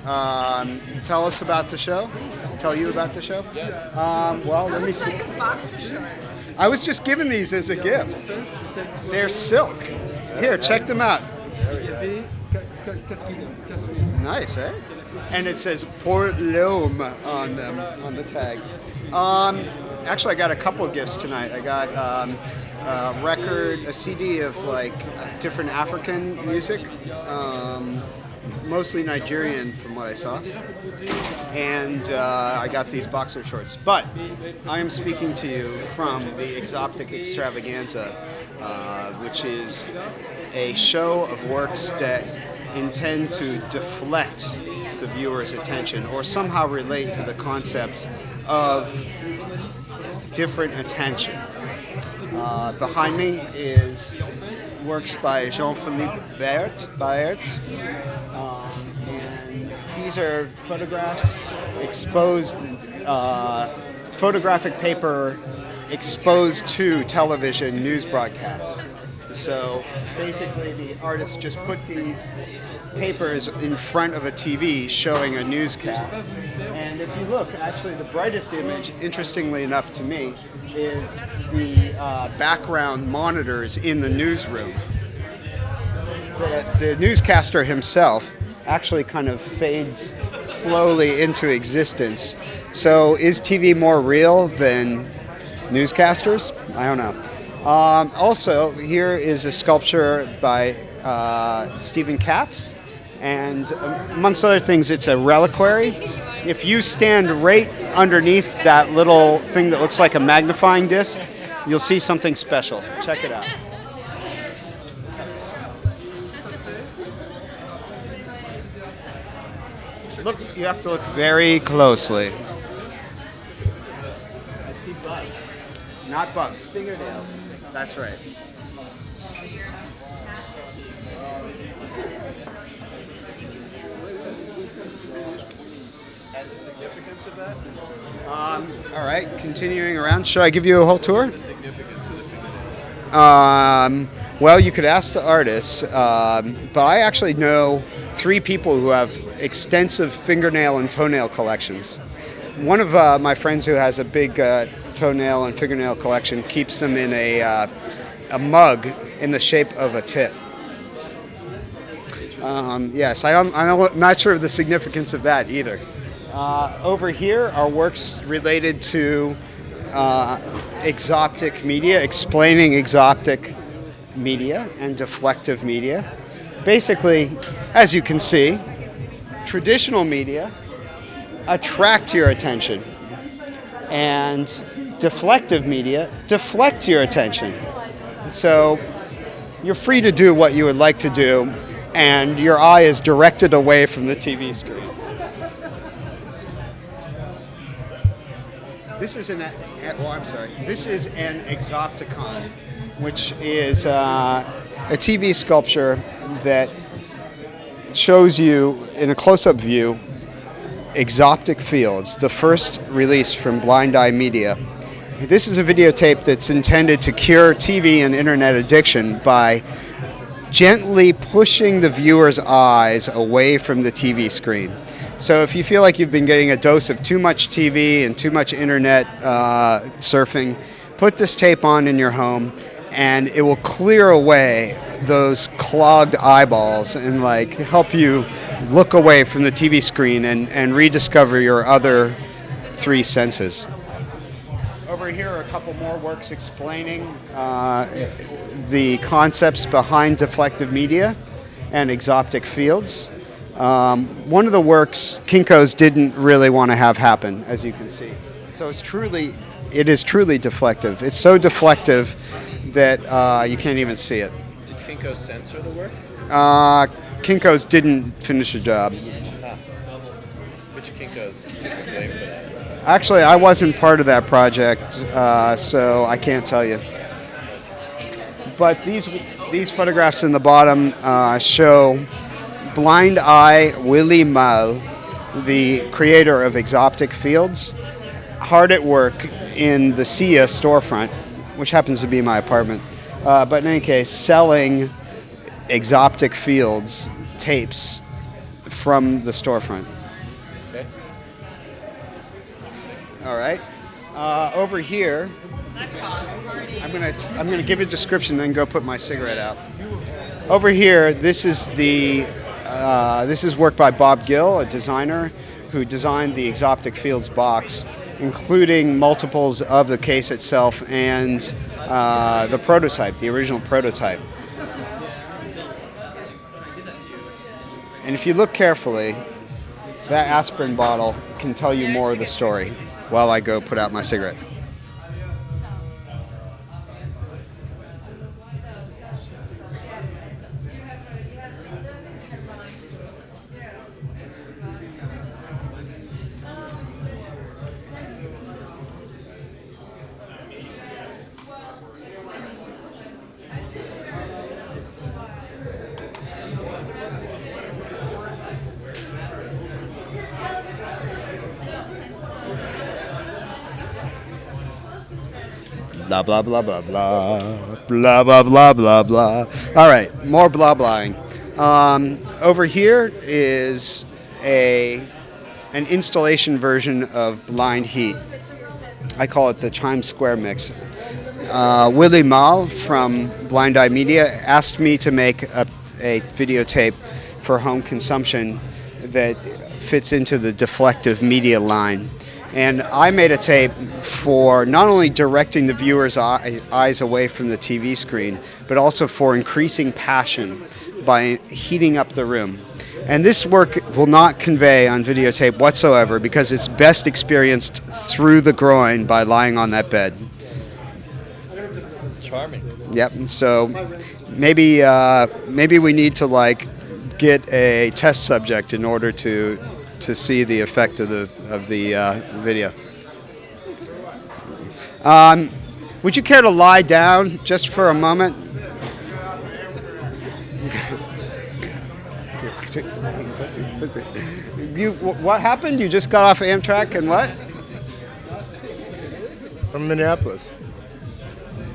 Tell us about the show. Tell you about the show. Yes. Well, let me see. Like boxer shorts. I was just given these as a gift. They're silk. Here, check them out. Nice, right? And it says Port L'Homme on them, on the tag. Actually, I got a couple of gifts tonight. I got a record, a CD of like different African music, mostly Nigerian from what I saw. And I got these boxer shorts. But I am speaking to you from the Exoptic Extravaganza, which is a show of works that intend to deflect the viewer's attention or somehow relate to the concept of different attention. Behind me is works by Jean-Philippe Baert, and these are photographs exposed, photographic paper exposed to television news broadcasts. So basically the artist just put these papers in front of a TV showing a newscast. And if you look, actually the brightest image, interestingly enough to me, is the background monitors in the newsroom. The newscaster himself actually kind of fades slowly into existence. So is TV more real than newscasters? I don't know. Also, here is a sculpture by Stephen Katz, and amongst other things, it's a reliquary. If you stand right underneath that little thing that looks like a magnifying disc, you'll see something special. Check it out. Look, you have to look very closely. I see bugs. Not bugs. Fingernails. That's right. And the significance of that? All right, continuing around. Should I give you a whole tour? The significance of the fingernails. Well, you could ask the artist, but I actually know 3 people who have extensive fingernail and toenail collections. One of my friends who has a big toenail and fingernail collection keeps them in a mug in the shape of a tit. Yes, I'm not sure of the significance of that either. Over here are works related to exoptic media, explaining exoptic media and deflective media. Basically, as you can see, traditional media attract your attention, and deflective media deflect your attention. So you're free to do what you would like to do, and your eye is directed away from the TV screen. This is This is an exopticon, which is a TV sculpture that shows you in a close-up view Exoptic Fields, the first release from Blind Eye Media. This is a videotape that's intended to cure TV and internet addiction by gently pushing the viewer's eyes away from the TV screen. So if you feel like you've been getting a dose of too much TV and too much internet surfing, put this tape on in your home and it will clear away those clogged eyeballs and like help you look away from the TV screen and rediscover your other 3 senses. Over here are a couple more works explaining the concepts behind deflective media and exoptic fields. One of the works Kinko's didn't really want to have happen, as you can see. So it is truly deflective. It's so deflective that you can't even see it. Did Kinko censor the work? Kinko's didn't finish the job. Which Kinko's can we blame for that? Actually, I wasn't part of that project, so I can't tell you. But these photographs in the bottom show Blind Eye Willy Mal, the creator of Exoptic Fields, hard at work in the SIA storefront, which happens to be my apartment. But in any case, selling Exoptic Fields tapes from the storefront. Okay. All right. Over here, I'm gonna give a description, then go put my cigarette out. Over here, this is work by Bob Gill, a designer who designed the Exoptic Fields box, including multiples of the case itself and the prototype, the original prototype. And if you look carefully, that aspirin bottle can tell you more of the story while I go put out my cigarette. Blah, blah, blah, blah, blah, blah, blah, blah, blah, blah. All right, more blah blahing. Over here is an installation version of Blind Heat. I call it the Chimes Square mix. Willy Mal from Blind Eye Media asked me to make a videotape for home consumption that fits into the deflective media line. And I made a tape for not only directing the viewer's eyes away from the TV screen, but also for increasing passion by heating up the room. And this work will not convey on videotape whatsoever because it's best experienced through the groin by lying on that bed. Charming. Yep. So maybe we need to get a test subject in order to see the effect of the video. Would you care to lie down just for a moment? What happened? You just got off Amtrak and what? From Minneapolis.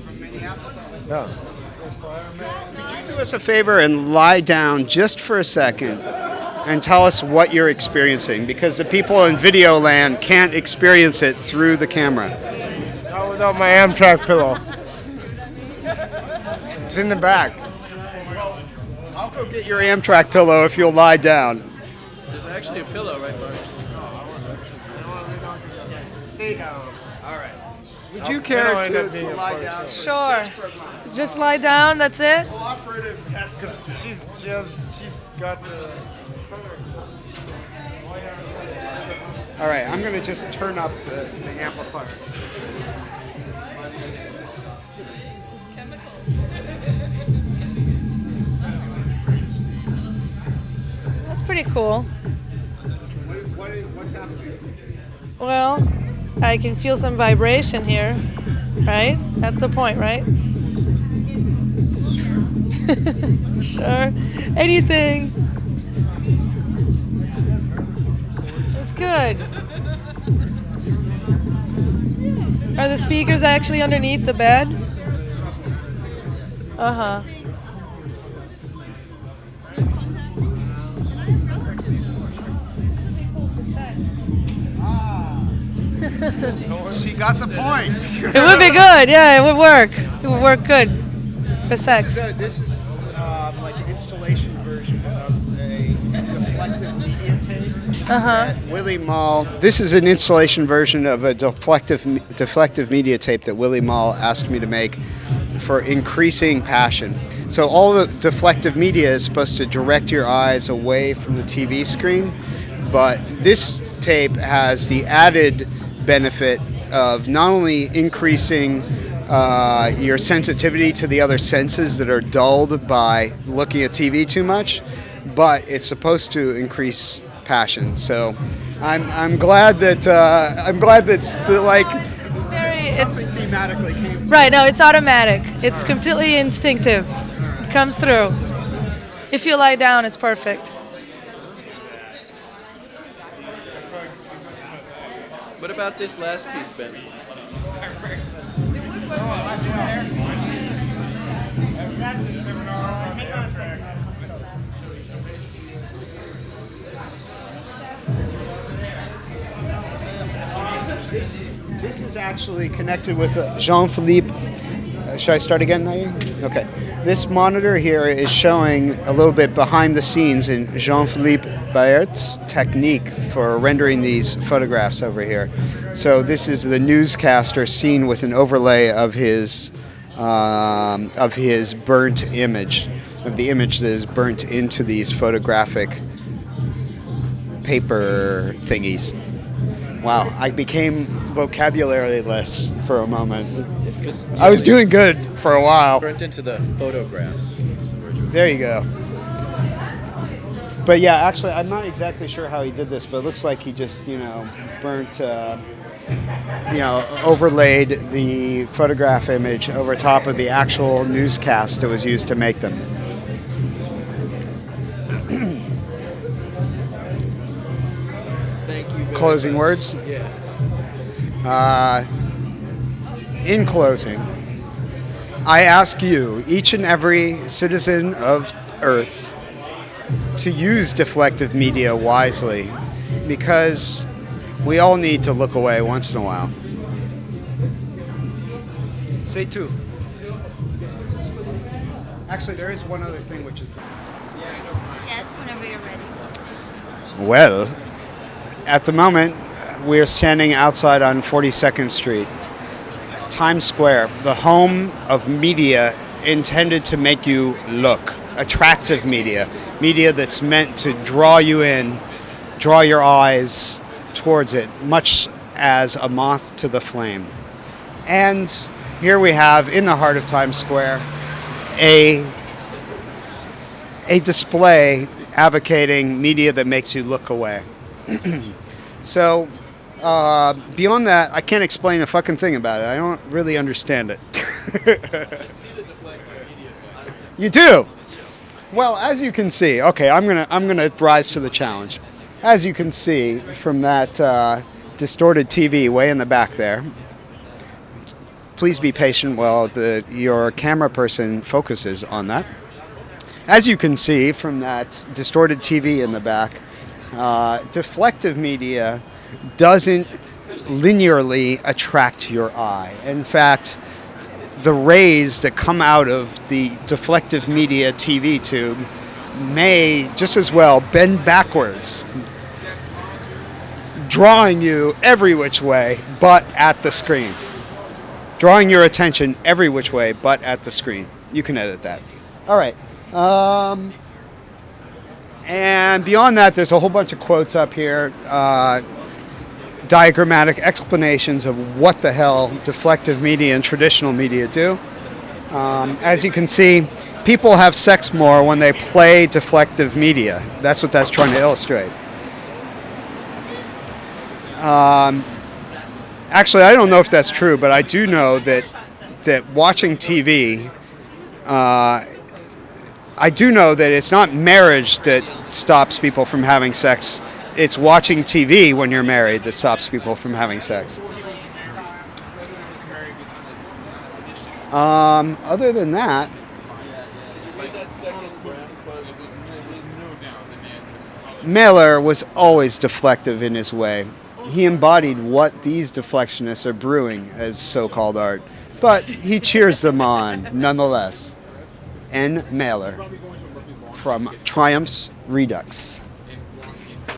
From Minneapolis? Yeah. Could you do us a favor and lie down just for a second and tell us what you're experiencing? Because the people in video land can't experience it through the camera. Not without my Amtrak pillow. It's in the back. I'll go get your Amtrak pillow if you'll lie down. There's actually a pillow right there. Stay down. All right. Would you care to lie down? Sure. Just lie down, that's it? Cooperative test. She's got the... All right, I'm going to just turn up the amplifier. That's pretty cool. What's happening? Well, I can feel some vibration here, right? That's the point, right? Sure. Anything. That's good. Are the speakers actually underneath the bed? Uh-huh. She got the point. It would be good, yeah, it would work. It would work good for sex. This is like an installation version of a deflective media tape. Uh-huh. Willy Mal. This is an installation version of a deflective media tape that Willy Mal asked me to make for increasing passion. So all the deflective media is supposed to direct your eyes away from the TV screen, but this tape has the added benefit of not only increasing your sensitivity to the other senses that are dulled by looking at TV too much, but it's supposed to increase passion. So I'm glad that something thematically came through. Right, no, it's automatic. It's completely instinctive. It comes through. If you lie down, it's perfect. What about this last piece, Ben? This is actually connected with Jean-Philippe. Should I start again, Nathalie? Okay. This monitor here is showing a little bit behind the scenes in Jean-Philippe Baert's technique for rendering these photographs over here. So this is the newscaster seen with an overlay of his burnt image, of the image that is burnt into these photographic paper thingies. Wow, I became vocabulary-less for a moment. I was doing good for a while. Burnt into the photographs. There you go. But yeah, actually, I'm not exactly sure how he did this, but it looks like he just, burnt, overlaid the photograph image over top of the actual newscast that was used to make them. Thank you. Closing words? Yeah. In closing, I ask you, each and every citizen of Earth, to use deflective media wisely, because we all need to look away once in a while. Say two. Actually, there is one other thing which is... Yes, whenever you're ready. Well, at the moment, we are standing outside on 42nd Street. Times Square, the home of media intended to make you look. Attractive media. Media that's meant to draw you in, draw your eyes towards it, much as a moth to the flame. And here we have, in the heart of Times Square, a display advocating media that makes you look away. So, beyond that, I can't explain a fucking thing about it. I don't really understand it. You do? Well, as you can see, okay, I'm gonna rise to the challenge. As you can see from that distorted TV way in the back there, please be patient while your camera person focuses on that. As you can see from that distorted TV in the back, deflective media doesn't linearly attract your eye. In fact, the rays that come out of the deflective media TV tube may just as well bend backwards, drawing you every which way but at the screen. Drawing your attention every which way but at the screen. You can edit that. All right. And beyond that, there's a whole bunch of quotes up here, diagrammatic explanations of what the hell deflective media and traditional media do. As you can see, people have sex more when they play deflective media. That's what that's trying to illustrate. Actually, I don't know if that's true, but I do know that watching TV, I do know that it's not marriage that stops people from having sex. It's watching TV when you're married that stops people from having sex. Other than that, Mailer was always deflective in his way. He embodied what these deflectionists are brewing as so-called art, but he cheers them on nonetheless. N. Mailer from Triumph's Redux.